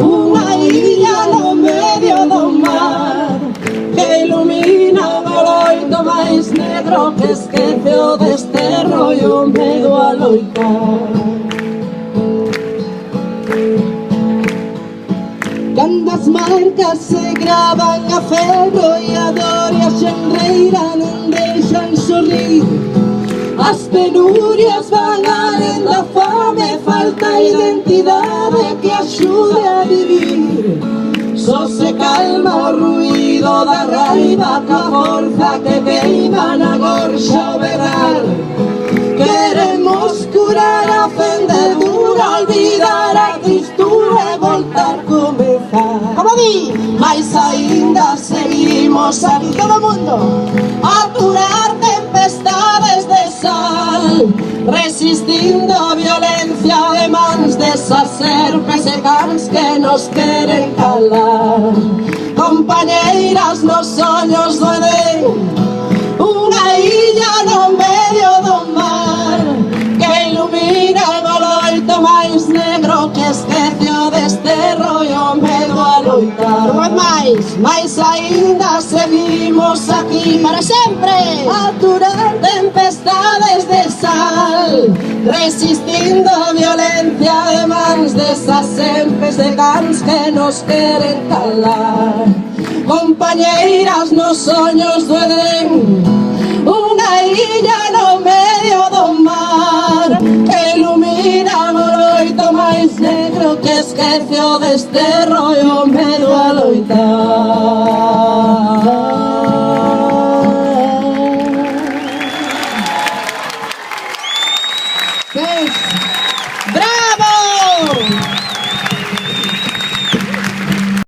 unha illa no medio do mar que ilumina o loito máis negro que esquece o desterro e o medo a loitar. Cando as marcas se gravan a ferro e a dor e a xenreira non deixan sorrir, as penurias van alén da fome, falta identidade que axude a vivir. Só se calma o ruído da raiva ca forza que queima na gorxa o berrar. Queremos curar a fendedura, olvidar a tristura e voltar a comezar. Como di? Mais aínda seguimos aquí todo mundo a curar tempestades de sal, resistindo a violencia de mans desas serpes e cans que nos queren calar. Compañeiras, nos soños do Edén, unha illa no medio do mar que ilumina o loito máis negro que esquece o desterro e o medo a loitar. Mais aínda seguimos aquí para sempre a curar tempestades de sal, resistindo a violencia de mans desas serpes de cans que nos queren calar. Compañeiras, nos soños do Edén, unha illa no medio do mar que ilumina o loito máis negro que esquece o desterro e o medo a loitar.